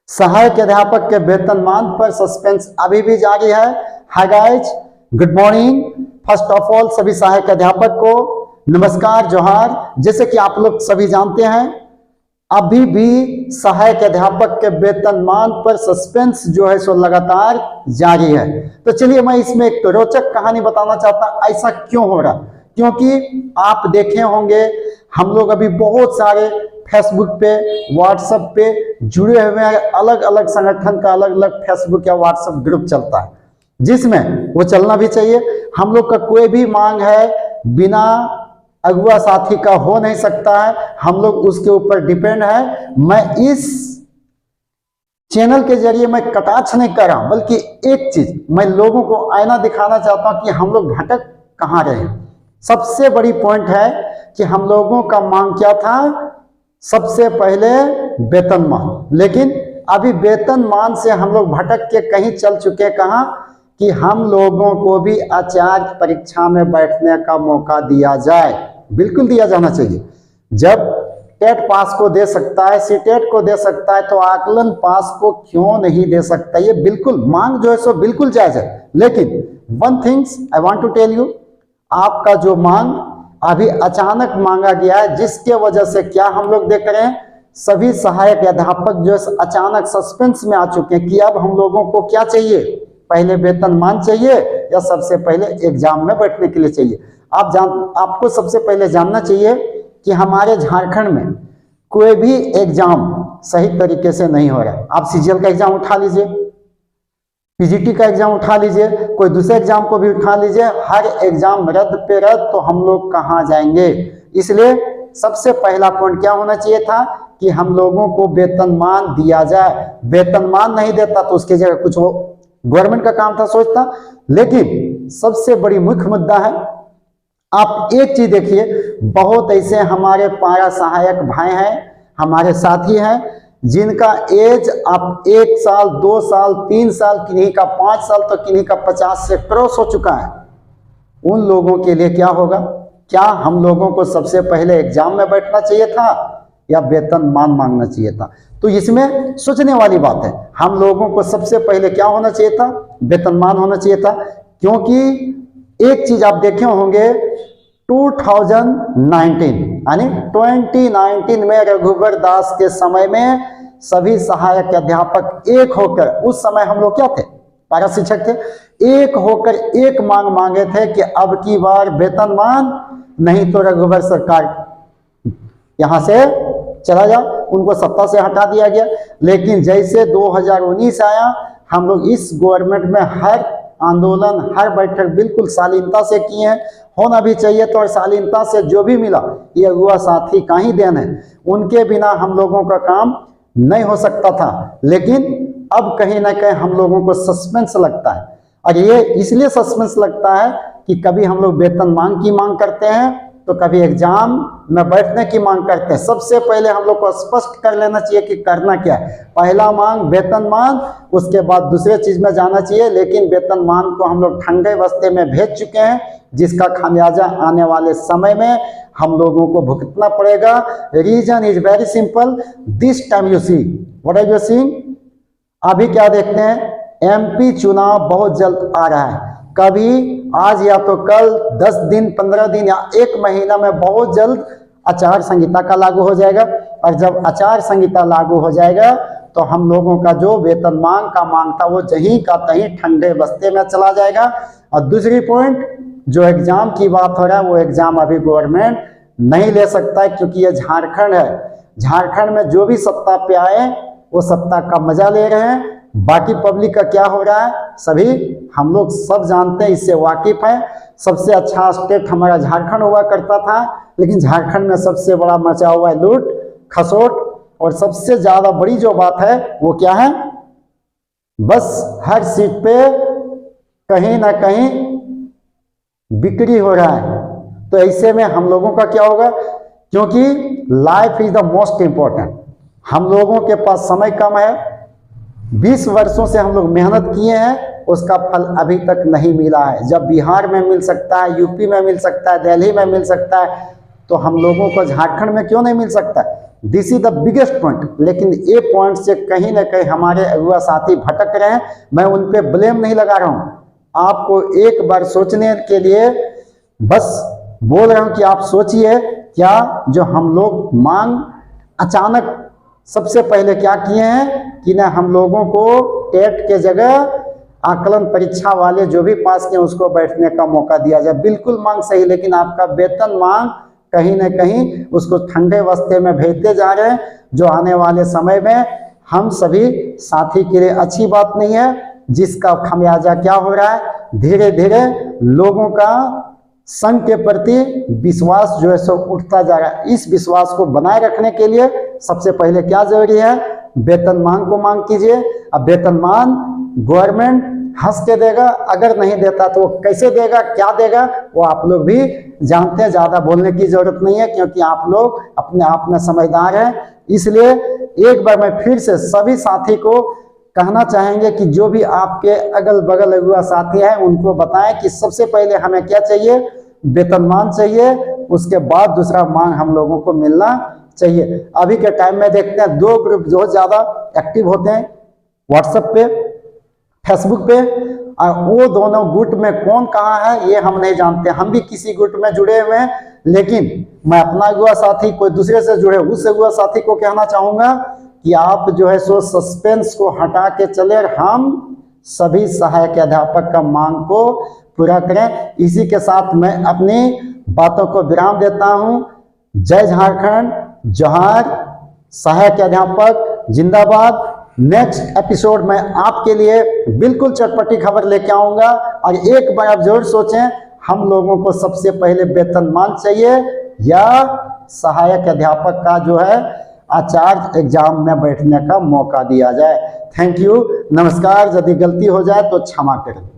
सहायक अध्यापक के वेतनमान पर सस्पेंस अभी भी जारी है। Hi guys, good morning. First of all सभी सहायक अध्यापक को नमस्कार, जोहार। जैसे कि आप लोग सभी जानते हैं, अभी भी सहायक अध्यापक के वेतनमान पर सस्पेंस जो है सो लगातार जारी है। तो चलिए मैं इसमें एक रोचक कहानी बताना चाहता हूं, ऐसा क्यों हो रहा। क्योंकि आप देखे होंगे हम लोग अभी बहुत सारे फेसबुक पे, व्हाट्सएप पे जुड़े हुए हैं। अलग अलग संगठन का अलग अलग फेसबुक या व्हाट्सएप ग्रुप चलता है, जिसमें वो चलना भी चाहिए। हम लोग का कोई भी मांग है बिना अगुआ साथी का हो नहीं सकता है, हम लोग उसके ऊपर डिपेंड है। मैं इस चैनल के जरिए मैं कटाक्ष नहीं कर रहा, बल्कि एक चीज मैं लोगों को आईना दिखाना चाहता हूं कि हम लोग भटक कहां रहे। सबसे बड़ी पॉइंट है कि हम लोगों का मांग क्या था, सबसे पहले वेतनमान। लेकिन अभी वेतनमान से हम लोग भटक के कहीं चल चुके, कहां कि हम लोगों को भी आचार्य परीक्षा में बैठने का मौका दिया जाए। बिल्कुल दिया जाना चाहिए। जब टेट पास को दे सकता है, सीटेट को दे सकता है, तो आकलन पास को क्यों नहीं दे सकता। ये बिल्कुल मांग जो है सो बिल्कुल जायज है। लेकिन one things I want to tell you, आपका जो मांग अभी अचानक मांगा गया है, जिसके वजह से क्या हम लोग देख रहे हैं, सभी सहायक अध्यापक जो है अचानक सस्पेंस में आ चुके हैं कि अब हम लोगों को क्या चाहिए, पहले वेतनमान चाहिए या सबसे पहले एग्जाम में बैठने के लिए चाहिए। आपको सबसे पहले जानना चाहिए कि हमारे झारखंड में कोई भी एग्जाम सही तरीके से नहीं हो रहा है। आप सीजीएल का एग्जाम उठा लीजिए, पीजीटी का एग्जाम उठा लीजिए, कोई दूसरे एग्जाम को भी उठा लीजिए, हर एग्जाम रद्द पे रद्द, तो हम लोग कहाँ जाएंगे। इसलिए सबसे पहला पॉइंट क्या होना चाहिए था कि हम लोगों को वेतनमान दिया जाए। वेतनमान नहीं देता तो उसकी जगह कुछ हो, गवर्नमेंट का काम था सोचता। लेकिन सबसे बड़ी मुख्य मुद्दा है, आप एक चीज देखिए, बहुत ऐसे हमारे पारा सहायक भाई हैं, हमारे साथी हैं, जिनका एज अब 1 साल 2 साल 3 साल, किन्हीं का 5 साल, तो किन्हीं का 50 से क्रॉस हो चुका है। उन लोगों के लिए क्या होगा? क्या हम लोगों को सबसे पहले एग्जाम में बैठना चाहिए था या वेतनमान मांगना चाहिए था? तो इसमें सोचने वाली बात है। हम लोगों को सबसे पहले क्या होना चाहिए था? वेतनमान होना चाहिए था। क्योंकि एक चीज आप देखे होंगे, 2019 यानी 2019 में रघुवर दास के समय में सभी सहायक अध्यापक एक होकर, उस समय हम लोग क्या थे, पारा शिक्षक थे, एक होकर एक मांग मांगे थे कि अब की बार वेतनमान, नहीं तो रघुवर सरकार यहां से चला जा। उनको सत्ता से हटा दिया गया। लेकिन जैसे 2019 आया, हम लोग इस गवर्नमेंट में हर आंदोलन, हर बैठक बिल्कुल शालीनता से किए हैं। होना भी चाहिए तो, और शालीनता से जो भी मिला ये अगुआ साथी का ही देन है। उनके बिना हम लोगों का काम नहीं हो सकता था। लेकिन अब कहीं ना कहीं हम लोगों को सस्पेंस लगता है, और ये इसलिए सस्पेंस लगता है कि कभी हम लोग वेतनमान की मांग करते हैं तो कभी एग्जाम में बैठने की मांग करते हैं। सबसे पहले हम लोग को स्पष्ट कर लेना चाहिए कि करना क्या है। पहला मांग वेतनमान, उसके बाद दूसरे चीज में जाना चाहिए। लेकिन वेतनमान को हम लोग ठंडे बस्ते में भेज चुके हैं, जिसका खामियाजा आने वाले समय में हम लोगों को भुगतना पड़ेगा। Reason is very simple, this time you see what are you seeing. अभी क्या देखते हैं, एमपी चुनाव बहुत जल्द आ रहा है। कभी आज या तो कल, 10 दिन 15 दिन या 1 महीना में बहुत जल्द आचार संहिता का लागू हो जाएगा। और जब आचार संहिता लागू हो जाएगा तो हम लोगों का जो वेतनमान का मांग था वो जहीं का तहीं ठंडे बस्ते में चला जाएगा। और दूसरी पॉइंट, जो एग्जाम की बात हो रहा है, वो एग्जाम अभी गवर्नमेंट नहीं ले सकता है, क्योंकि ये झारखंड है। झारखंड में जो भी सत्ता पे आए वो सत्ता का मजा ले रहे हैं। बाकी पब्लिक का क्या हो रहा है सभी हम लोग सब जानते हैं, इससे वाकिफ है। सबसे अच्छा स्टेट हमारा झारखंड हुआ करता था, लेकिन झारखंड में सबसे बड़ा मचा हुआ है लूट खसोट। और सबसे ज्यादा बड़ी जो बात है वो क्या है, बस हर सीट पे कहीं ना कहीं बिक्री हो रहा है। तो ऐसे में हम लोगों का क्या होगा, क्योंकि life is the most important. हम लोगों के पास समय कम है, 20 वर्षों से हम लोग मेहनत किए हैं, उसका फल अभी तक नहीं मिला है। जब बिहार में मिल सकता है, यूपी में मिल सकता है, दिल्ली में मिल सकता है, तो हम लोगों को झारखंड में क्यों नहीं मिल सकता? This is the biggest point. लेकिन ये पॉइंट से कहीं ना कहीं हमारे युवा साथी भटक रहे हैं। मैं उन पे ब्लेम नहीं लगा रहा हूं, आपको एक बार सोचने के लिए बस बोल रहा हूं कि आप सोचिए, क्या जो हम लोग मांग अचानक सबसे पहले क्या किए हैं कि ना हम लोगों को टेट के जगह आकलन परीक्षा वाले जो भी पास किए उसको बैठने का मौका दिया जाए। बिल्कुल मांग सही, लेकिन आपका वेतन मांग कहीं ना कहीं उसको ठंडे बस्ते में भेजते जा रहे हैं, जो आने वाले समय में हम सभी साथी के लिए अच्छी बात नहीं है, जिसका खमियाजा क्या हो रहा है, धीरे धीरे लोगों का संघ के प्रति विश्वास जो है सो उठता जा रहा है। इस विश्वास को बनाए रखने के लिए सबसे पहले क्या जरूरी है, वेतन मान को मांग कीजिए। अब वेतन मान गवर्नमेंट हंस के देगा, अगर नहीं देता तो कैसे देगा, क्या देगा, वो आप लोग भी जानते हैं। ज्यादा बोलने की जरूरत नहीं है, क्योंकि आप लोग अपने आप में समझदार हैं। इसलिए एक बार मैं फिर से सभी साथी को कहना चाहेंगे कि जो भी आपके अगल बगल युवा साथी हैं उनको बताएं कि सबसे पहले हमें क्या चाहिए, वेतनमान चाहिए, उसके बाद दूसरा मांग हम लोगों को मिलना चाहिए। अभी के टाइम में देखते हैं दो ग्रुप बहुत ज्यादा एक्टिव होते हैं, व्हाट्सएप पे, फेसबुक पे, और वो दोनों गुट में कौन कहाँ है ये हम नहीं जानते। हम भी किसी गुट में जुड़े हुए हैं, लेकिन मैं अपना युवा साथी कोई दूसरे से जुड़े उस युवा साथी को कहना चाहूंगा कि आप जो है सो सस्पेंस को हटा के चले, हम सभी सहायक अध्यापक का मांग को पूरा करें। इसी के साथ मैं अपनी बातों को विराम देता हूं। जय झारखंड, जोहार, सहायक अध्यापक जिंदाबाद। नेक्स्ट एपिसोड में आपके लिए बिल्कुल चटपटी खबर लेके आऊंगा। और एक बार आप जरूर सोचें, हम लोगों को सबसे पहले वेतनमान चाहिए या सहायक अध्यापक का जो है आचार्य एग्जाम में बैठने का मौका दिया जाए। थैंक यू, नमस्कार। यदि गलती हो जाए तो क्षमा करें।